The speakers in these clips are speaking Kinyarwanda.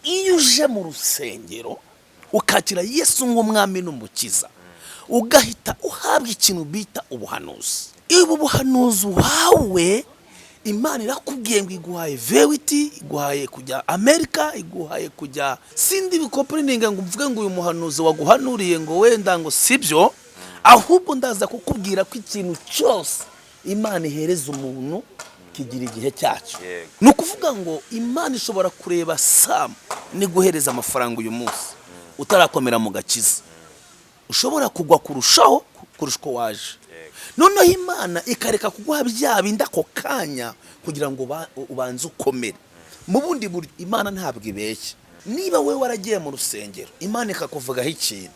iyo uje mu rusengero ukakira Yesu nk'umwami n'umukiza ugahita uhabwa ikintu bita ubuhanuzi. Ubu buhanuzi wawe Imana irakubwiye ngo iguhaye vewiti, iguhaye kujya Amerika, iguhaye kujya sindi bikoprininga ngo mvuge ngo uyu muhanuzi waguhanuriye ngo wenda ngo sibyo, ahubwo ndaza kukubwira ko ikintu cyose Imana ihereza umuntu kigira igihe cyacyo. Ni ukuvuga ngo Imana ishobora kureba Sam ni guhereza amafaranga uyu munsi utarakomera mu gakiza, ushobora kugwa kurushaho kurushko waje. Noneho Imana ikareka kuguha bya bindi ako kanya kugira ngo ubanze ukomere. Mu bundi buryo Imana ntabwo ibeshya. Niba we waragiye mu rusengero Imana ikakuvugaho ikintu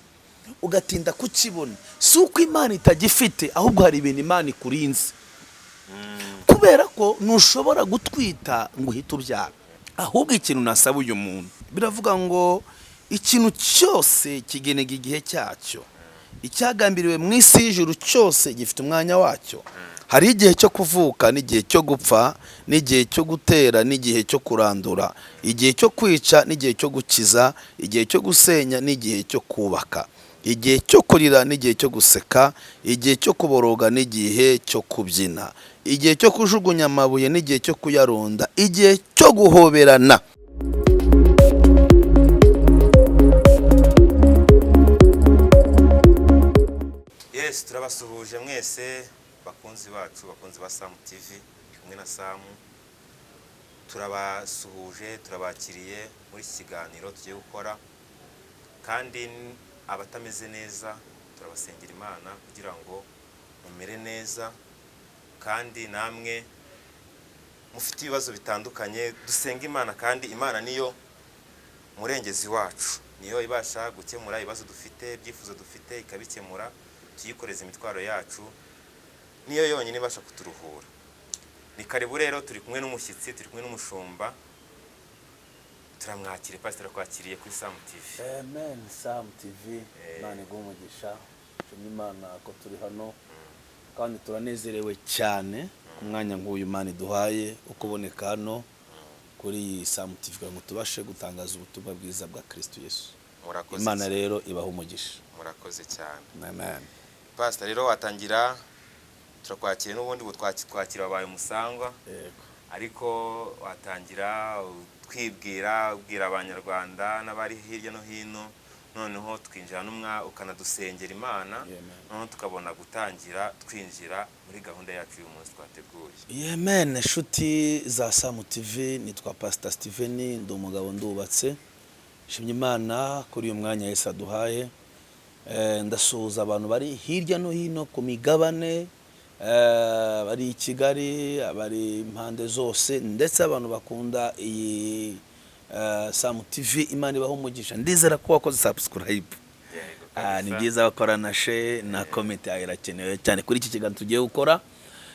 ugatinda kukibona, si uko Imana itagifite, ahubwo hari ibintu Imana ikurinze. Kubera ko ntushobora gutwita ngo uhite ubyara. Ahubwo ikintu nasaba uyu muntu, biravuga ngo ikintu cyose kigenega igihe cyacyo. Icyagambiriwe mu isi y'ijuru cyose gifite umwanya wacyo. Hari igihe cyo kuvuka n'igihe cyo gupfa, n'igihe cyo gutera n'igihe cyo kurandura, igihe cyo kwica n'igihe cyo gukiza, igihe cyo gusenya n'igihe cyo kubaka, igihe cyo kurira n'igihe cyo guseka, igihe cyo kuboroga n'igihe cyo kubyina, igihe cyo kujugunya amabuye n'igihe cyo kuyarunda, igihe cyo guhoberana. Yes, turabasuhuje mwese bakunzi bacu, bakunzi ba Sam TV, kumwe na Sam. Turabasuhuje, turabakiriye muri kiganiro tugiye gukora, kandi abatameze neza turabasengera Imana kugira ngo mumere neza, kandi namwe mufite ibibazo bitandukanye dusenga Imana, kandi Imana niyo murengezi wacu, niyo ibasha gukemura ibibazo dufite, byifuzo dufite ikabikemura, tuyikoreza imitwaro yacu, niyo yonyine ibasha kuturuhura. Ni karibu rero, turi kumwe n'umushyitsi, turi kumwe n'umushumba, turamwakire. Pastor kwakiriye kuri Sam TV. Amen. Sam TV Imana igumugisha, Imana ko turi hano kandi turanezerewe cyane ku mwanya nk'uyu Imana iduhaye ukuboneka hano kuri Sam TV ngo tubashe gutangaza ubutumwa bwiza bwa Kristo Yesu. Murakoze. Imana rero ibaha umugisha. Murakoze cyane. Amen. Pastor rero watangira, turakwakira n'ubundi twakira abaye musangwa. Yego. Ariko watangira twibwira, ubwira abanyarwanda n'abari hirya no hino, noneho twinjira n'umwa ukanadusengera Imana, noneho tukabona gutangira twinjira muri gahunda yacu uyu munsi twateguye. Amen. Shuti za Sam TV, nitwa Pastor Steven, ndi umugabo ndubatse. Shimye Imana kuri uyu mwanya Yesu aduhaye. Ndasuhuza abantu bari hirya no hino ku migabane, bari i Kigali, bari impande zose, ndetse abantu bakunda iyi Sam TV. Imana ibaha umugisha. Ndizera ko wakoze subscribe. Ni byiza bakora na share na comment, irakenewe cyane kuri iki kiganiro tugiye gukora.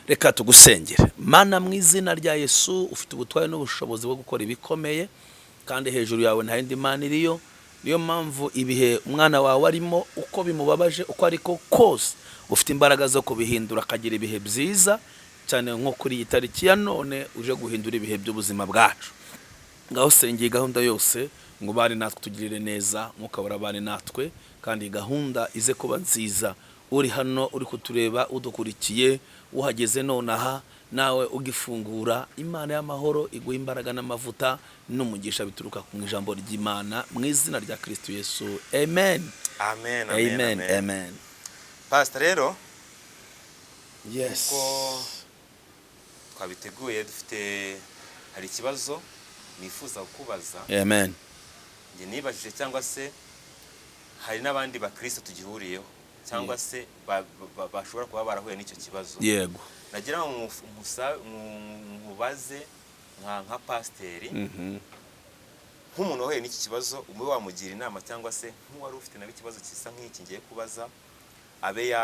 Reka tugusengere. Mana, mu izina rya Yesu, ufite ubutware n'ubushobozi bwo gukora ibikomeye, kandi hejuru yawe nta yindi Mana iriyo. Niyo mpamvu ibihe umwana wawe arimo uko bimubabaje uko ariko kose, ufite imbaraga zo kubihindura akagira ibihe byiza cyane, nko kuri iyi tariki ya none uje guhindura ibihe by'ubuzima bwacu. Ngaho sengeye gahunda yose ngo bari natwe tugirire neza, mukabura bari natwe, kandi gahunda ize kuba nziza. Uri hano uri kutureba, udukurikiye, uhageze nonaha, nawe ugifungura, Imana y'amahoro iguha imbaraga n'amavuta n'umugisha bituruka ku ijambo ry'Imana mu izina rya Kristo Yesu. Amen. Amen. Amen. Amen. Pastor rero, yes, ko twabiteguye, dufite hari ikibazo nifuza kukubaza. Amen. Nge nibajije, cyangwa se hari n'abandi bakristo tugihuriyeho, cyangwa se bashobora kuba barahuye n'icyo kibazo. Yego. Nagira ngo mubaze nka pasteri, nk'umuntu wahuye n'iki kibazo, umwe wamugira inama, cyangwa se nk'uwari ufite nawe ikibazo kisa nk'iki ngiye kubaza, abe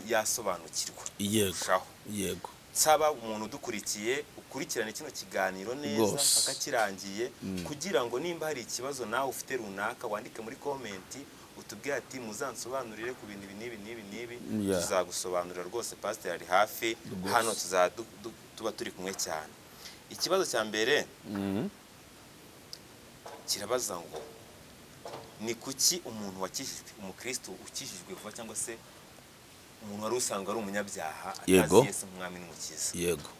yasobanukirwa. Yego. Yego. Saba umuntu udukurikiye ukurikirane kino kiganiro neza akakirangiye, kugira ngo nimba hari ikibazo nawe ufite runaka wandike muri comment, utubwira ati muzansobanurire ku bintu n'ibi, tuzagusobanurira rwose. Pastor ari hafi hano, tuba turi kumwe cyane. Ikibazo cya mbere, kirabaza ngo ni kuki umuntu wakijijwe, umukristo ukijijwe vuba cyangwa se umuntu wari usanga ari umunyabyaha atazi Yesu nk'umwami n'umukiza, yego,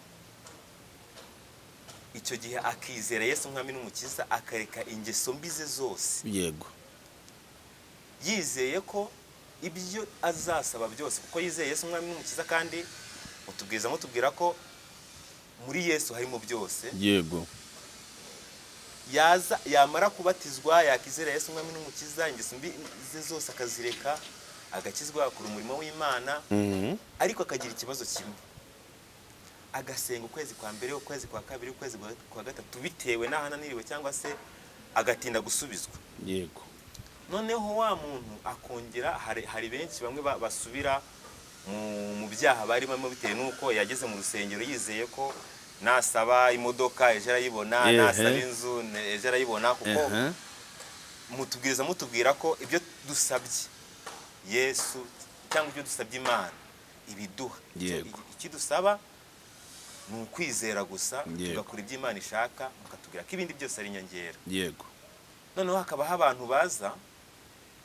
icyo gihe akizera Yesu nk'umwami n'umukiza, akareka ingeso mbi ze zose, yego, yizeye ko ibyo azasaba byose, kuko yizeye Yesu umwami n'umukiza, kandi mutubwira ko muri Yesu harimo byose, yego, yamara kubatizwa yakizera Yesu umwami n'umukiza, ingeso mbi ze zose akazireka, agakizwa, akora umurimo w'Imana, ariko akagira ikibazo kimwe, agasenga ukwezi kwa mbere, ukwezi kwa kabiri, ukwezi kwa gatatu, bitewe n'ahananiriwe cyangwa se agatinda gusubizwa, yego. noneho wa muntu akongera, hari benshi bamwe basubira mu byaha barimo bitewe n'uko yageze mu rusengero yizeye ko nasaba imodoka ejo arayibona, nasaba inzu ejo arayibona, kuko mutubwira ko ibyo dusabye Yesu cyangwa ibyo dusabye Imana ibiduha, icyo dusaba ni ukwizera gusa, tugakora ibyo Imana ishaka, mukatubwira ko ibindi byose ari inyongera, yego. noneho hakabaho abantu baza,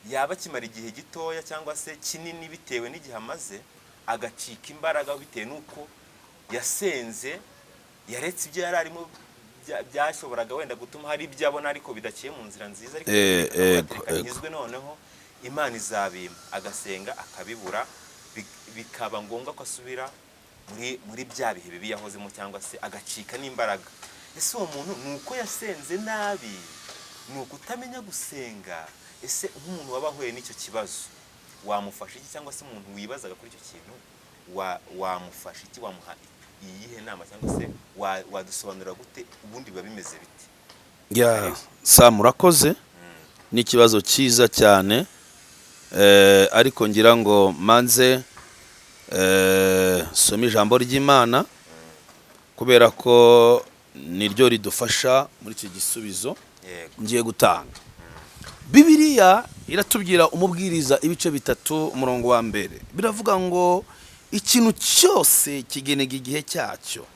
yaba kimara igihe gitoya cyangwa se kinini bitewe n'igihe amaze, agacika imbaraga bitewe n'uko yasenze, yaretse ibyo yari arimo byashoboraga wenda gutuma hari ibyo abona ariko bidaciye mu nzira nziza, ariko nyizwe noneho Imana izabima, agasenga akabibura, bikaba ngombwa ko asubira muri bya bihe bibi yahozemo, cyangwa se agacika n'imbaraga. Ese uwo muntu ni uko yasenze nabi, ni ukutamenya gusenga? Ese nk'umuntu waba ahuye n'icyo kibazo wamufasha iki, cyangwa se umuntu wibazaga kuri icyo kintu wamufasha iki, wamuha iyihe nama, cyangwa se wadusobanurira gute ubundi biba bimeze biti? Sam, urakoze, ni ikibazo cyiza cyane, ariko ngira ngo manze some ijambo ry'Imana, kubera ko niryo ridufasha muri iki gisubizo ngiye gutanga. Bibiliya iratubwira, umubwiriza ibice 3 umurongo wa mbere, biravuga ngo ikintu cyose kigenega igihe cyacyo,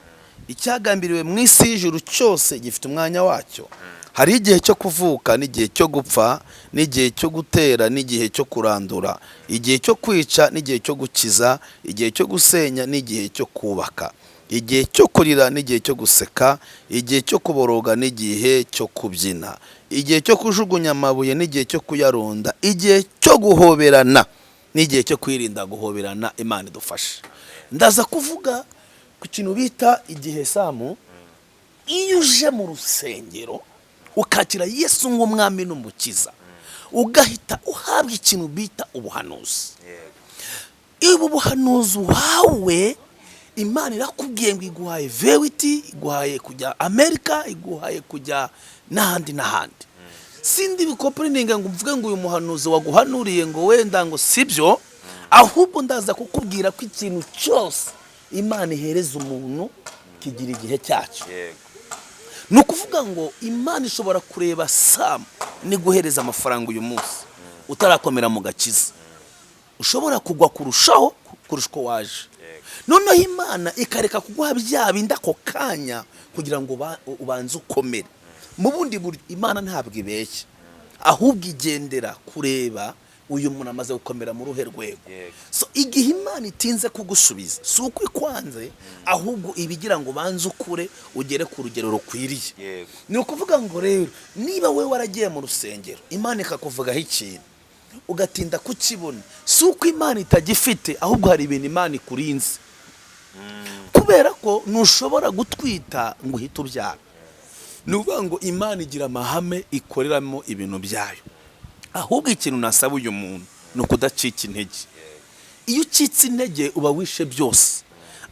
icyagambiriwe mu isi y'ijuru cyose gifite umwanya wacyo. Hari igihe cyo kuvuka n'igihe cyo gupfa, n'igihe cyo gutera n'igihe cyo kurandura, igihe cyo kwica n'igihe cyo gukiza, igihe cyo gusenya n'igihe cyo kubaka, igihe cyo kurira n'igihe cyo guseka, igihe cyo kuboroga n'igihe cyo kubyina, igihe cyo kujugunya amabuye n'igihe cyo kuyarunda, igihe cyo guhoberana n'igihe cyo kwirinda guhoberana. Imana idufashe. Ndaza kuvuga ku kintu bita igihe, Samu, iyo uje mu rusengero ukakira Yesu nk'umwami n'umukiza, ugahita uhabwa ikintu bita ubuhanuzi. Ubu buhanuzi wawe Imana irakubwiye ngo iguhaye vewiti, iguhaye kujya Amerika, iguhaye kujya n'ahandi n'ahandi. Sindi bikoprininga ngo mvuge ngo uyu muhanuzi waguhanuriye ngo wenda ngo sibyo, ahubwo ndaza kukubwira ko ikintu cyose Imana ihereza umuntu kigira igihe cyacyo. Ni ukuvuga ngo Imana ishobora kureba Sam ni guhereza amafaranga uyu munsi utarakomera mu gakiza, ushobora kugwa kurushaho uko waje, noneho Imana ikareka kuguha bya bindi ako kanya kugira ngo ubanze ukomere. Mu bundi buryo Imana ntabwo ibeshya, ahubwo igendera kureba uyu muntu amaze gukomera mu ruhe rwego. So igihe Imana itinze kugusubiza si uko ikwanze, ahubwo ibigira ngo banze ukure ugere ku rugero rukwiriye. Ni ukuvuga ngo rero niba we waragiye mu rusengero Imana ikakuvugaho ikintu ugatinda kukibona, si uko Imana itagifite, ahubwo hari ibintu Imana ikurinze, kubera ko ntushobora gutwita ngo uhite ubyara. Ni ukuvuga ngo Imana igira amahame ikoreramo ibintu byayo, ahubwo ikintu nasaba uyu muntu ni ukudacika intege. Iyo ucitse intege uba wishe byose,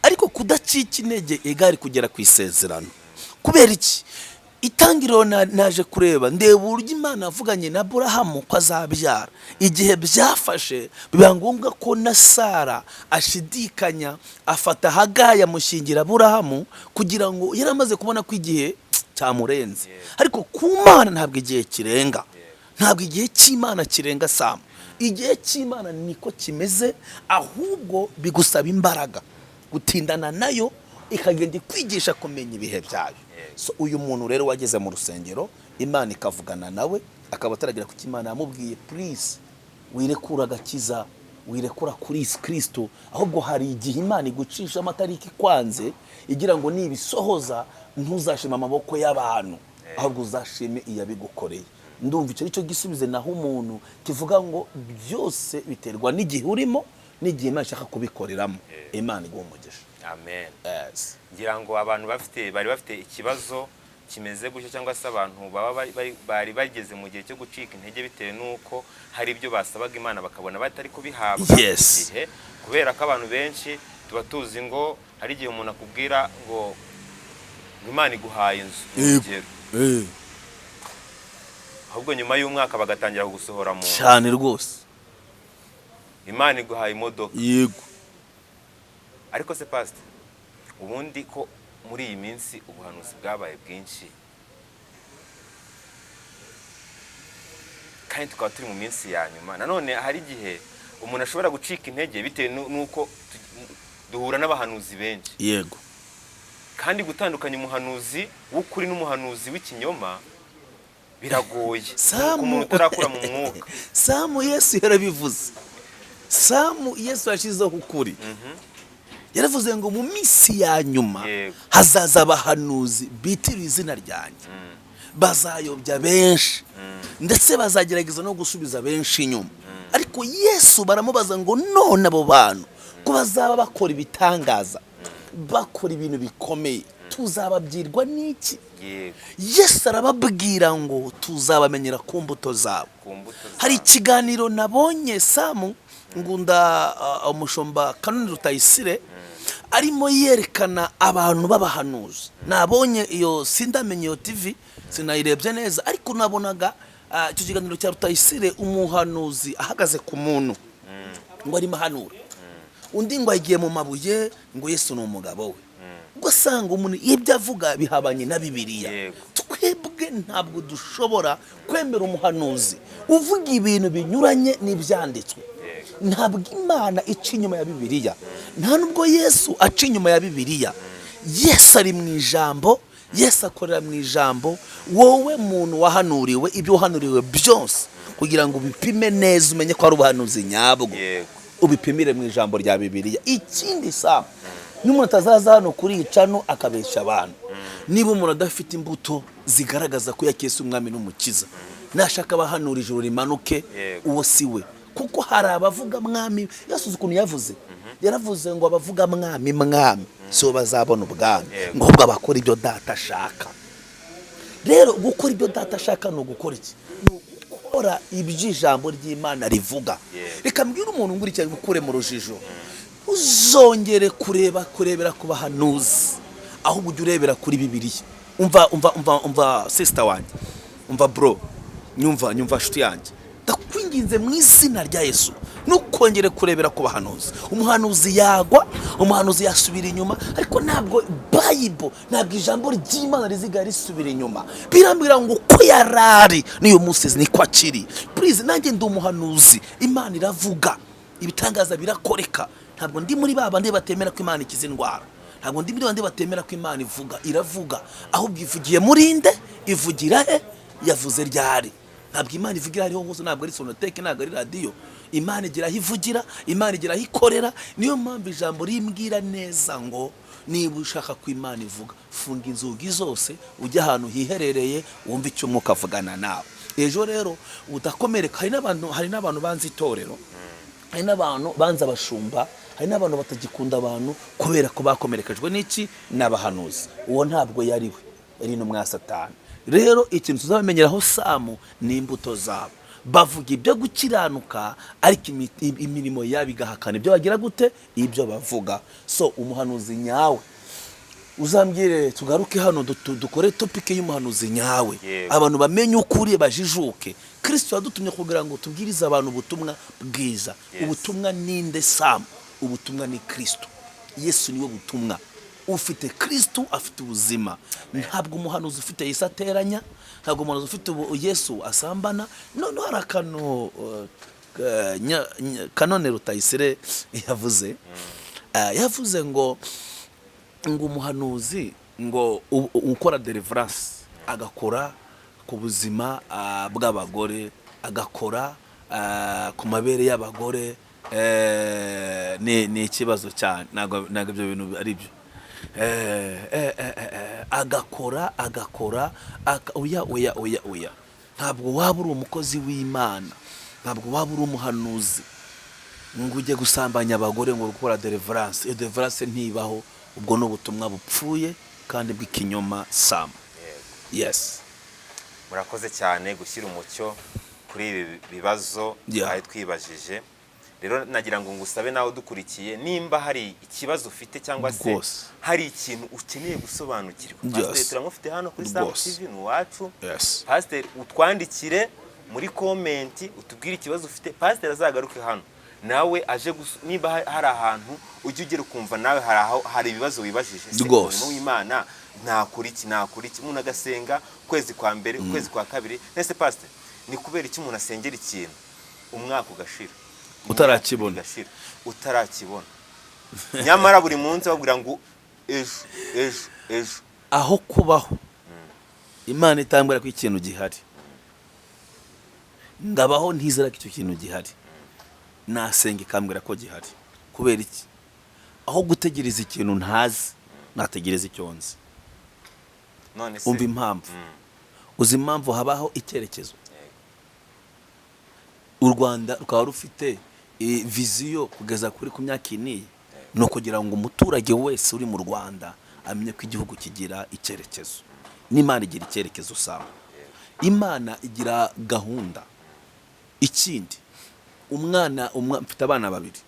ariko kudacika intege egari kugera ku isezerano. Kubera iki? Itangiriro naje kureba, ndeba uburyo Imana yavuganye na Aburahamu ko azabyara. Igihe byafashe biba ngombwa ko na Sara ashidikanya, afata Hagari amushyingira Aburahamu kugira ngo yaramaze kubona ko igihe cyamurenze. Ariko ku Mana ntabwo igihe kirenga, ntabwo igihe cy'Imana kirenga Sam. Igihe cy'Imana niko kimeze, ahubwo bigusaba imbaraga gutindana nayo, ikagenda kwigisha kumenya ibihe byayo. So uyu muntu rero wageze mu rusengero Imana ikavugana nawe akaba ataragira ku Imana yamubwiye please wirekura agakiza wirekura kuri Kristo, ahubwo hari igihe Imana igucisha amatariki kwanze igira ngo nibisohoza ntuzashima amaboko y'abantu ahubwo uzashime iyabigukoreye. Ndumva icyo cyo gisubize naho umuntu kivuga ngo byose biterwa n'igihe urimo n'igihe Imana ishaka kubikoreramo. Imana igumugisha. Amen. Ngira ngo abantu bari bafite ikibazo kimeze gutyo, cyangwa se abantu bari bageze mu gihe cyo gucika intege bitewe nuko hari ibyo basabaga Imana bakabona batari kubihabwa igihe, kubera ko abantu benshi tuba tuzi ngo hari igihe umuntu akubwira ngo Imana iguhaye inzu, ahubwo nyuma y'umwaka bagatangira kugusohora mu cyane rwose. Imana iguhaye imodoka, yego. Ariko se pastor, ubundi ko muri iyi minsi ubuhanuzi bwabaye bwinshi kandi tukaba turi mu minsi ya nyuma, nanone hari igihe umuntu ashobora gucika intege bitewe nuko duhura n'abahanuzi benshi. Yego. Kandi gutandukanya umuhanuzi w'ukuri n'umuhanuzi w'ikinyoma biragoye ku muntu utarakura mu mwuka. Samu Yesu yarabivuze. Samu Yesu yashizeho ukuri. Yaravuze ngo mu minsi ya nyuma hazaza abahanuzi bitira izina ryanjye, bazayobya benshi ndetse bazagerageza no gusubiza benshi inyuma. Ariko Yesu baramubaza ngo none abo bantu ko bazaba bakora ibitangaza, bakora ibintu bikomeye, tuzababyirwa n'iki? Yesu arababwira ngo tuzabamenyera ku mbuto zabo. Hari ikiganiro nabonye Samu ngunda umushomba Kanoni Rutayisire arimo yerekana abantu b'abahanuzi. Nabonye iyo sindamenye iyo TV sinayirebye neza, ariko nabonaga icyo kiganiro cya Rutayisire umuhanuzi ahagaze ku muntu ngo arimo ahanura, undi ngo agiye mu mabuye ngo Yesu ni umugabo we. Ugasanga umuntu ibyo avuga bihabanye na Bibiliya. Twebwe ntabwo dushobora kwemera umuhanuzi uvuga ibintu binyuranye n'ibyanditswe. Ntabwo Imana ica inyuma ya Bibiliya, nta nubwo Yesu aca inyuma ya Bibiliya. Yesu ari mu ijambo, Yesu akorera mu ijambo. Wowe muntu wahanuriwe ibyo wahanuriwe byose kugira ngo ubipime neza umenye ko ari ubuhanuzi nyabwo, ubipimire mu ijambo rya Bibiliya. Ikindi Samu, n'umuntu atazaza hano kuri icano akabesha abantu. Niba umuntu adafite imbuto zigaragaza ko yakese umwami n'umukiza, nashaka abahanura ijuru rimanuke, uwo si we. Kuko hari abavuga mwami, Yesu ukuntu yavuze, yaravuze ngo abavuga mwami mwami so bazabona ubwami, ngo ahubwo abakora ibyo data ashaka. Rero gukora ibyo data ashaka no gukora iki? Gukora iby'ijambo ry'Imana rivuga. Reka mbwira umuntu ngurikira gukure mu rujijo, uzongere kurebera ku bahanuzi, ahubwo ujye urebera kuri Bibiliya. Umva sister wanjye, umva bro, nyumva nshuti yanjye, ndakwinginze mu izina rya Yesu nukongere kurebera ku bahanuzi. Umuhanuzi yagwa, umuhanuzi yasubira inyuma, ariko ntabwo Bible, ntabwo ijambo ry'Imana riziga risubira inyuma. Birambwira ngo ko yarari niyo munsi niko akiri. Please, nanjye ndi umuhanuzi, Imana iravuga, ibitangaza birakoreka. Ntabwo ndi muri babandi batemera ko Imana ikiza indwara, ntabwo ndi muri babandi batemera ko Imana ivuga. Iravuga, ahubwo ivugiye murinde, ivugira he, yavuze ryari. Ntabwo Imana ivugira hariho hose, ntabwo ari sonoteke, ntabwo ari radio. Imana igira aho ivugira, Imana igira aho ikorera. Niyo mpamvu ijambo rimbwira neza ngo niba ushaka ko Imana ivuga, funga inzugi zose, ujya ahantu hiherereye, wumva icyo Umwuka avugana nawe. Ejo rero udakomereka. Hari n'abantu banze itorero, hari n'abantu banze abashumba, hari n'abantu batagikunda abantu kubera ko bakomerekejwe n'iki? N'abahanuzi. Uwo ntabwo yari we, yari intumwa ya Satani. Rero ikintu tuzabamenyeraho Samu ni imbuto zabo. Bavuga ibyo gukiranuka, ariko imirimo yabo igahakana ibyo bagira gute? Ibyo bavuga. So umuhanuzi nyawe, uzambwire tugaruke hano dukore topic y'umuhanuzi nyawe, abantu bamenye ukuri, bajijuke. Kristo yadutumye kugira ngo tubwirize abantu ubutumwa bwiza. Ubutumwa ninde Samu? Ubutumwa ni Kristo. Yesu niwe butumwa. Ufite Kristo afite ubuzima. Ntabwo umuhanuzi ufite Yesu ateranya, ntabwo umuhanuzi ufite Yesu asambana. None hari akantu Kanoni Rutayisire yavuze ngo umuhanuzi ngo ukora deliverance agakora ku buzima bw'abagore, agakora ku mabere y'abagore, ni ikibazo cyane. Ntabwo ibyo bintu ari byo. Agakora oya. Ntabwo waba uri umukozi w'Imana, ntabwo waba uri umuhanuzi ngo ujye gusambanya abagore ngo gukora deliverance. Iyo deliverance ntibaho, ubwo ni ubutumwa bupfuye kandi bw'ikinyoma Sam. Yes. Murakoze cyane gushyira umucyo kuri ibi bibazo twari twibajije. Rero nagira ngo ngusabe nawe dukurikiye, nimba hari ikibazo ufite cyangwa se hari ikintu ukeneye gusobanukirwa, Pastor turamufite hano kuri Sam TV n'uwacu. Pastor utwandikire muri comment utubwire ikibazo ufite, Pastor azagaruke hano nawe aje niba hari ahantu ujye ugera ukumva nawe hari ibibazo wibajije se mu Imana nakuri iki umuntu agasenga kwezi kwa mbere kwezi kwa kabiri. Nese Pastor ni kubera iki umuntu asengera ikintu umwaka ugashira utarakibona nyamara buri munsi bavuga ngo ejo aho kubaho Imana itambwira ko ikintu gihari, ndabaho ntizera ko icyo kintu gihari, nasenga ikambwira ko gihari. Kubera iki? Aho gutegereza ikintu ntazi, nategereza icyo nzi. None se umva impamvu, uzi impamvu habaho icyerekezo. U Rwanda rukaba rufite viziyo kugeza kuri ku myaka ine, no kugira ngo umuturage wese uri mu Rwanda amenye ko igihugu kigira icyerekezo. N'Imana igira icyerekezo Sam. Imana igira gahunda. Ikindi, umwana mfite abana babiri,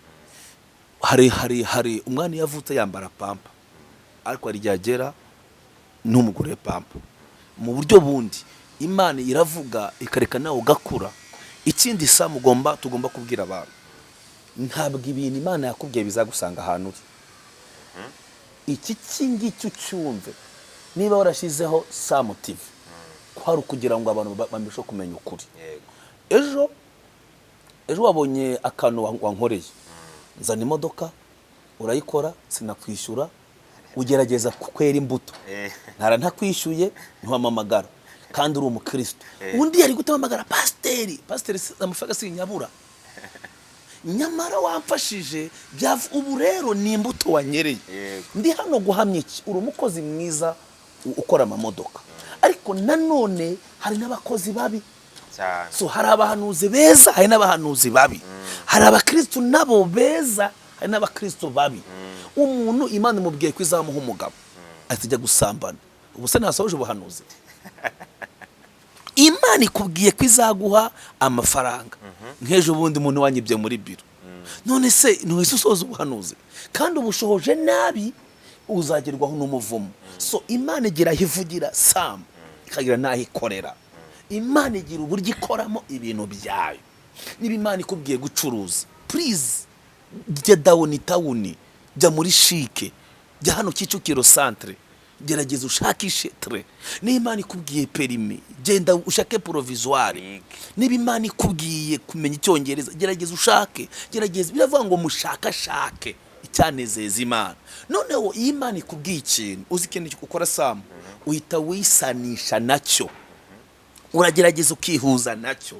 hari umwana yavutse yambara pampa, ariko ari ryagera n'umugore pampa. Mu buryo bundi Imana iravuga ikareka nawe ugakura. Ikindi Sam tugomba kubwira abantu, ntabwo ibintu Imana yakubwiye bizagusanga ahantu uri. Iki kingicyo cyumve, niba warashizeho Sam TV kwari kugira ngo abantu bambisho kumenya ukuri. Ejo wabonye akantu wankoreye, nzana imodoka urayikora, sinakwishyura, ugerageza kukwera imbuto, ntakwishyuye ntiwamamagara kandi uri umukristo. Undi yari gutamamagara pasiteri amafaranga sinyabura, nyamara wamfashije ubu rero ni imbuto wanyereye. Ndi hano guhamya iki? Uri umukozi mwiza ukora amamodoka, ariko nanone hari n'abakozi babi. So hari abahanuzi beza, hari n'abahanuzi babi. Hari abakristo nabo beza, hari n'abakristo babi. Umuntu Imana imubwiye ko izamuha umugabo, atijya gusambana, ubu se nasohoje ubuhanuzi? Imana ikubwiye ko izaguha amafaranga, nk'ejo bundi umuntu wanyibye muri biro, none se ntuhise usoza ubuhanuzi? Kandi ubushohoje nabi uzagerwaho n'umuvumo. So Imana igira ivugira Sam, ikagira naho ikorera. Imana igira uburyo ikoramo ibintu byayo. Niba Imana ikubwiye gucuruza, please jya downtown, jya muri shike, jya hano Kicukiro centre, gerageza ushakishe tre. Niba Imana ikubwiye perimi, genda ushake provisoire. Niba Imana ikubwiye kumenya Icyongereza, gerageza ushake, gerageza. Biravuga ngo mushakashake icyanezeza Imana. Noneho iyo Imana ikubwiye ikintu uzi ikintu ukora Sam, uhita wisanisha nacyo, uragerageza ukihuza nacyo.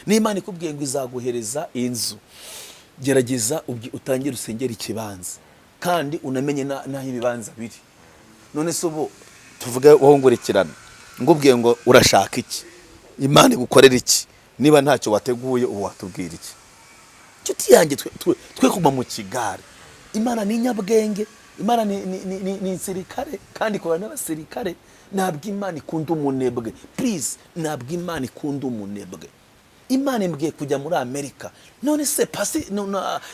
N'Imana ikubwiye ngo izaguhereza inzu, gerageza utangire usengera ikibanza, kandi unamenye naho ibibanza biri. None se ubu tuvuge wohongurekirana, ngubwiye ngo urashaka iki, Imana igukorera iki? Niba ntacyo wateguye ubu watubwira iki? Nshuti yanjye, twe kuma mu kigare. Imana ni nyabwenge, Imana ni insirikare, kandi ikora n'abasirikare. Ntabwo Imana ikunda umunebwe, please, ntabwo Imana ikunda umunebwe. Imana imbwiye kujya muri Amerika, none se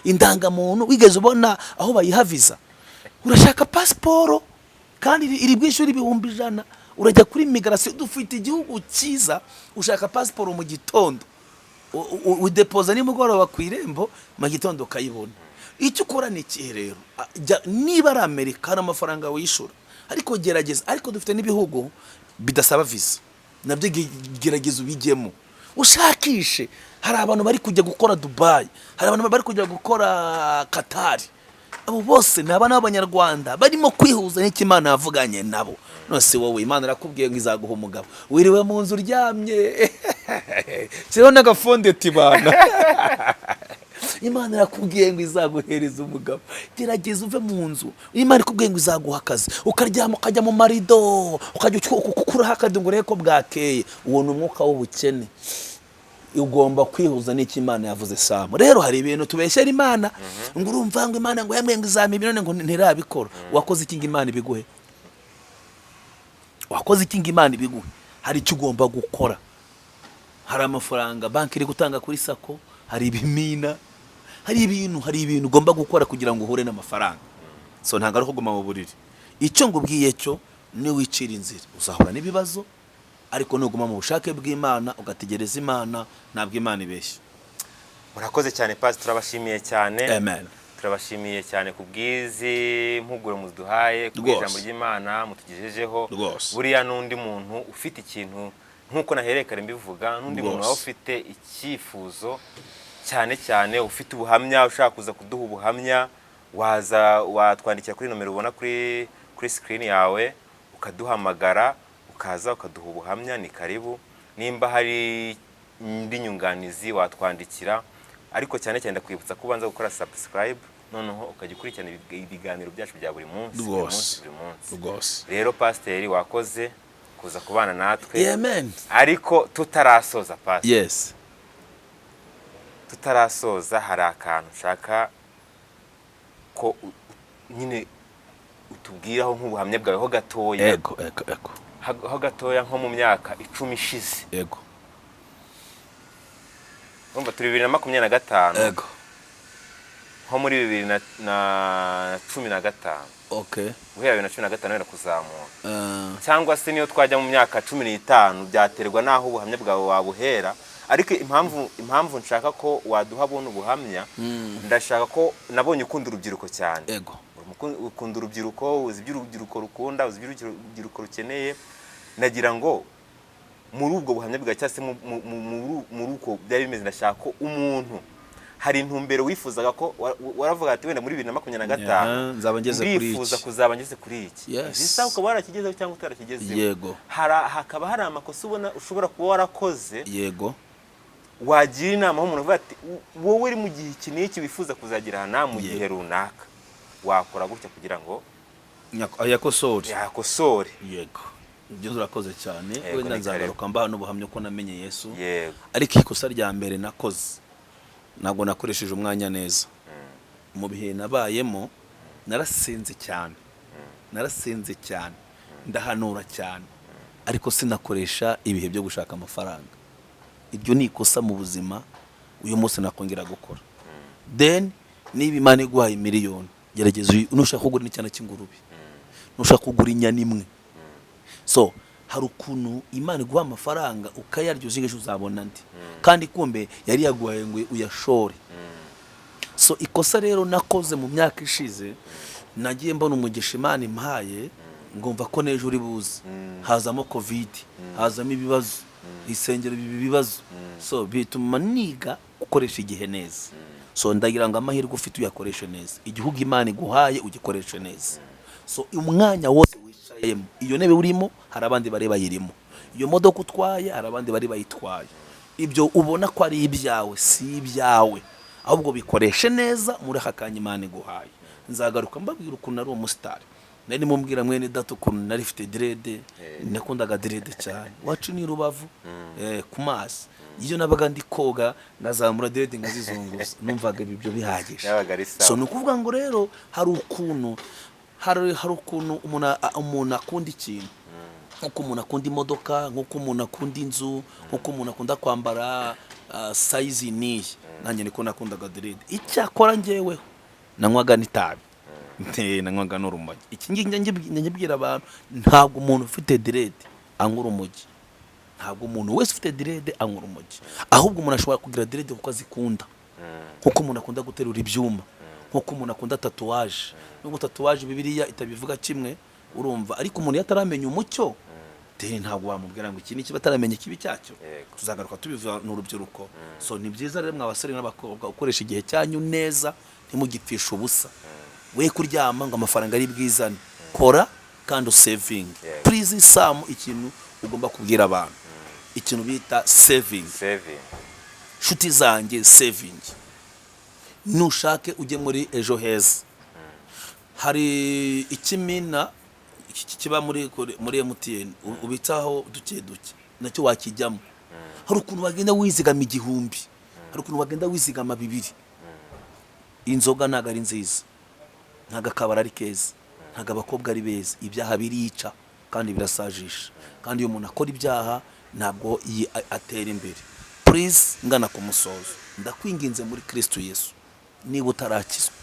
indangamuntu wigeze ubona aho bayihaviza? Urashaka pasiporo kandi iri bwishyura ibihumbi 100, urajya kuri migration. Dufite igihugu cyiza, ushaka pasiporo mu gitondo, udepoza nimugoroba ku irembo, mu gitondo ukayibona. Icyo ukora ni iki rero? Niba ari Amerika hari amafaranga wishyura, ariko gerageza. Ariko dufite n'ibihugu bidasaba visa, nabyo gerageza ubijyemo, ushakishe. Hari abantu bari kujya gukora Dubai, hari abantu bari kujya gukora Qatar. Abo bose ni abana b'Abanyarwanda barimo kwihuza n'Imana yavuganye nabo. nose wowe Imana irakubwiye ngo izaguha umugabo wiriwe mu nzu uryamye kiriho n'agafondeti bana Imana irakubwiye ngo izaguhereza umugabo gerageza uve mu nzu. Imana ikubwiye ngo izaguha akazi ukaryama ukajya mu marido ukajya ukuraho akadungo urebe ko bwakeye. Uwo ni umwuka w'ubukene. Ugomba kwihuza n'iki Imana yavuze Samu. Rero hari ibintu tubeshyera Imana ngo urumva ngo Imana ngo yamwe ngo izampa none ngo ntirabikora. Wakoze iki ngo Imana ibiguhe? Wakoze iki ngo Imana ibiguhe? Hari icyo ugomba gukora. Hari amafaranga banki iri gutanga kuri sako, hari ibimina, hari ibintu ugomba gukora kugira ngo uhure n'amafaranga. So ntabwo ari kuguma mu buriri. Icyo ngubwiye cyo ni wicira inzira uzahura n'ibibazo, ariko nuguma mu bushake bw'Imana ugategereza Imana, ntabwo Imana ibeshya. Murakoze cyane Pastor, turabashimiye cyane. Amen. Turabashimiye cyane kubwizi mpuguro muduhaye kubijambo ry'Imana mutugejejeho. Buriya nundi muntu ufite ikintu nkuko naherekare mbivuga, nundi muntu wawe ufite icyifuzo cyane ufite ubuhamya ushaka kuza kuduha ubuhamya, watwandikira kuri nomero ubona kuri screen yawe, ukaduhamagara ukaza ukaduha ubuhamya. Ni karibu. Nimba hari indi nyunganizi watwandikira, ariko cyane ndakwibutsa kubanza gukora subscribe, noneho ukajya ukurikirana ibiganiro byacu bya buri munsi. Rero Pastor wakoze kuza kubana natwe. Amen. Ariko tutarasoza Pastor. Yes. Tutarasoza hari akantu nshaka ko nyine utubwiraho nk'ubuhamya bwawe ho gatoya. Ego. Ho gatoya nko mu myaka 10 ishize. Ego. Urumva turi 2025. Ego. Nko muri 2015. Okay. Guhera 2015 wenda kuzamura. Cyangwa se niyo twajya mu myaka 15 byaterwa naho ubuhamya bwawe wabuhera. Ariko impamvu nshaka ko waduha buno buhamya, ndashaka ko nabonye ukunda urubyiruko cyane. Ego. Ukunda urubyiruko, uzi iby'urubyiruko rukunda, uzi iby'urubyiruko rukeneye. Nagira ngo muri ubwo buhamya bwa cyase muri uko byari bimeze, ndashaka ko umuntu hari intumbero wifuzaga ko waravuga ati wenda muri 2025 nzaba ngeze kuri iki, ndifuza kuzaba ngeze kuri iki. Bisa ukaba warakigezeho cyangwa utarakigezeho. Yego. Hakaba hari amakosa ubona ushobora kuba warakoze. Yego. Wagira inama aho umuntu avuga ati wowe uri mu gihe iki n'iki wifuza kuzagira hana mu gihe runaka, wakora gutya kugira ngo yakosore. Yego. Ibyo urakoze cyane. Wenda nzagaruka mbaho n'ubuhamya ko namenye Yesu. Yego. Ariko ikosa rya mbere nakoze, ntabwo nakoresheje umwanya neza. Mu bihe nabayemo narasenze cyane, ndahanura cyane, ariko sinakoresha ibihe byo gushaka amafaranga. Ibyo ni ikosa mu buzima uyu munsi nakongera gukora. Then niba Imana iguhaye miliyoni, gerageza nushaka kugura n'icyana cy'ingurube, nushaka kugura inyana imwe. So hari ukuntu Imana iguha amafaranga ukayarya uzingeje uzabona ndi, kandi kumbe yari yaguhaye ngo uyashore. So ikosa rero nakoze mu myaka ishize, nagiye mbona umugisha Imana impaye, ngumva ko nejo uri buze, hazamo covid, hazamo ibibazo, isengero bibazo. So bituma niga gukoresha igihe neza. So ndagira ngo amahirwe ufite uyakoreshe neza, igihugu Imana iguhaye ugikoreshe neza. So umwanya wose wicayemo, iyo ntebe urimo hari abandi bari bayirimo, iyo modoka utwaye hari abandi bari bayitwaye. Ibyo ubona ko ari ibyawe si ibyawe, ahubwo bikoreshe neza muri hakanya Imana iguhaye. Nzagaruka mbabwira ukuntu ari umusitari. Nari mumbwira mwene data ukuntu nari fite dread, nakundaga dread cyane. Wacu ni Rubavu ku mazi, iyo nabaga ndi koga ngazamura dread ngazizunguza, numvaga ibyo bihagije. So nukuvuga ngo rero hari ukuntu umuntu akunda ikintu, nkuko umuntu akunda imodoka, nkuko umuntu akunda inzu, nkuko umuntu akunda kwambara size niyi, nanjye niko nakundaga dread. Icyakora njyewe nanywaga n'itabi, nanywaga n'urumogi. Iki njye abantu, ntabwo umuntu ufite dread anywa urumogi, ntabwo umuntu wese ufite dread anywa urumogi, ahubwo umuntu ashobora kugira dread kuko azikunda, nkuko umuntu akunda guterura ibyuma, nkuko umuntu akunda tatuwaje. Nubwo tatuwaje Bibiliya itabivuga kimwe, urumva, ariko umuntu yataramenya umucyo ntabwo wamubwira ngo iki niki bataramenya kibi cyacyo. Tuzagaruka tubivuga n'urubyiruko. So ni byiza rero mw'abasore n'abakobwa ukoresha igihe cyanyu neza, ntimugipfisha ubusa. We kuryama ngo amafaranga ari bwizane, kora kandi saving. Yes. Please Sam, ikintu ugomba kubwira abantu, ikintu bita saving. Shuti zanjye, saving. Nushake ujye muri Ejo Heza. Hari ikimina kiba muri MTN ubitaho duke nacyo wakijyamo. Hari ukuntu bagenda wizigama igihumbi, hari ukuntu bagenda wizigama 2. Inzoga ntago ari nziza, ntago akabara ari keza, ntago abakobwa ari beza. Ibyaha birica kandi birasajisha, kandi iyo umuntu akora ibyaha ntabwo atera imbere. Please ngana ku musozo, ndakwinginze muri Kristo Yesu, niba utarakizwa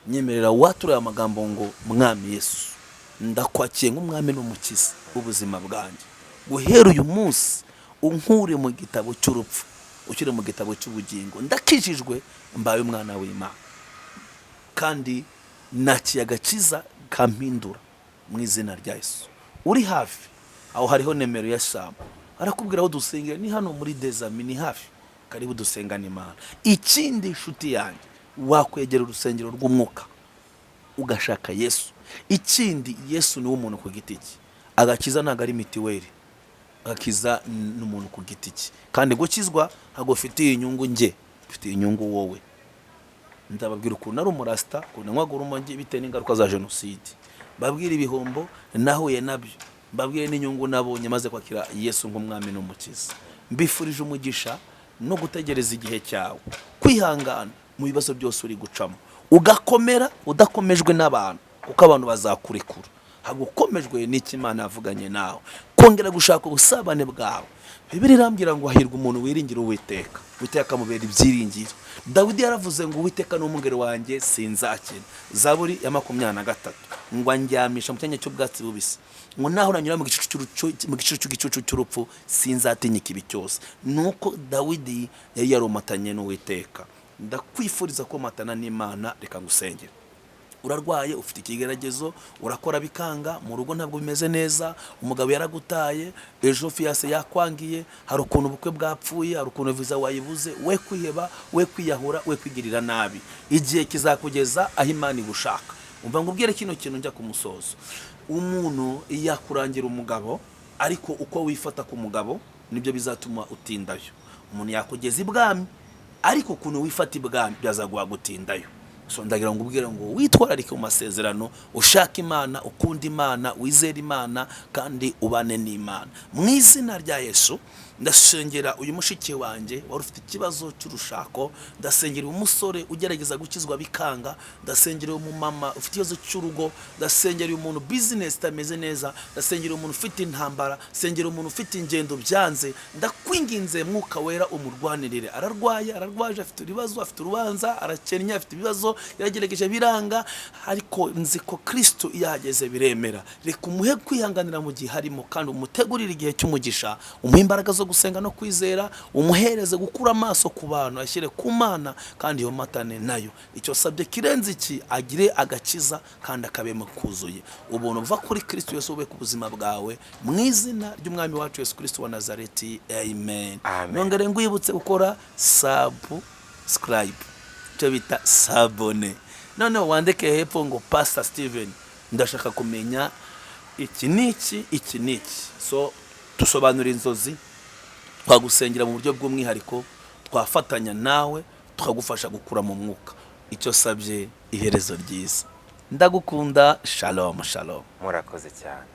nyemerera wature amagambo ngo mwami Yesu, ndakwakiye nk'umwami n'umukiza w'ubuzima bwanjye. Guhera uyu munsi unkure mu gitabo cy'urupfu ukire mu gitabo cy'ubugingo. Ndakijijwe, mbaye umwana w'Imana, kandi nakiye agakiza kampindura mu izina rya Yesu. Uri hafi aho hariho nimero ya Sam, arakubwira aho dusengera, ni hano muri Dezami, ni hafi, karibu dusengana Imana. Ikindi nshuti yanjye, wakwegera urusengero rw'umwuka ugashaka Yesu. Ikindi, Yesu ni umuntu ku giti cye, agakiza ntago ari mitiweli, agakiza n'umuntu ku giti cye. Kandi gukizwa ntago ufitiye inyungu nge, ufitiye inyungu wowe. Ndababwira ukuntu ari umurasta, ukuntu anywaga urumogi bitewe n'ingaruka za jenoside, babwira ibihombo nahuye nabyo, babwire n'inyungu nabonye maze kwakira Yesu nk'umwami n'umukiza. Mbifurije umugisha no gutegereza igihe cyawe, kwihangana mu bibazo byose uri gucamo, ugakomera udakomejwe n'abantu, kuko abantu bazakurekura. Ahubwo ukomejwe n'iki Imana yavuganye nawe, kongera gushaka ubusabane bwawe. Bibiliya irambwira ngo hahirwa umuntu wiringira Uwiteka, Uwiteka akamubera ibyiringiro. Dawidi yaravuze ngo Uwiteka ni umwungeri wanjye sinzakena. Zaburi ya 23 ngo andyamisha mu cyanya cy'ubwatsi bubisi, ngo naho nanyura mu gicucu cy'urupfu sinzatinya ikibi cyose. Nuko Dawidi yari yaromatanye n'Uwiteka. Ndakwifuriza ko matana n'Imana. Reka ngusengere. Urarwaye, ufite ikigeragezo, urakora bikanga, mu rugo ntabwo bimeze neza, umugabo yaragutaye, ejo fiase yakwangiye, hari ukuntu ubukwe bwapfuye, hari ukuntu visa wayibuze, we kwiheba, we kwiyahura, we kwigirira nabi. Igihe kizakugeza aho Imana igushaka. Umva ngubwire kino kintu njya ku musozo. Umuntu yakurangira umugabo, ariko uko wifata ku mugabo nibyo bizatuma utindayo. Umuntu yakugeza ibwami, ariko ukuntu wifata ibwami byazaguha gutindayo. So ndagira ngo ubwire ngo witwararike mu masezerano, ushaka Imana, ukunda Imana, wizera Imana, kandi ubane n'Imana. Mu izina rya Yesu ndasengera uyu mushiki wanjye wari ufite ikibazo cy'urushako, ndasengera umusore ugerageza gukizwa bikanga, ndasengera umumama ufite ikibazo cy'urugo, ndasengera umuntu business itameze neza, ndasengera umuntu ufite intambara, ndasengera umuntu ufite ingendo byanze. Ndakwinginze Mwuka Wera umurwanirire. Ararwaye, ararwaje, afite ibibazo, afite urubanza, arakennye, afite ibibazo, yaragerageje biranga, ariko nzi ko Kristo yahageze biremera. Reka umuhe kwihanganira mu gihe harimo, kandi umutegurire igihe cy'umugisha, umuhe imbaraga zo gusenga no kwizera, umuhereze gukura amaso ku bantu, ashyire ku Mana, kandi iyo matane nayo. Icyo sabye kirenze iki, agire agakiza kandi akabemo kuzuye. Ubuntu buva kuri Kristo Yesu bube ku buzima bwawe, mu izina ry'umwami wacu Yesu Kristo wa Nazareti. Amen. Nongere ngwibutse gukora subscribe, cyo bita sabone. Noneho wandike hepfo ngo Pastor Steven, ndashaka kumenya iki niki. So tusobanura inzozi, twagusengera mu buryo bw'umwihariko, twafatanya nawe tukagufasha gukura mu mwuka. Icyo sabye iherezo ryiza. Ndagukunda. Shalom. Murakoze cyane.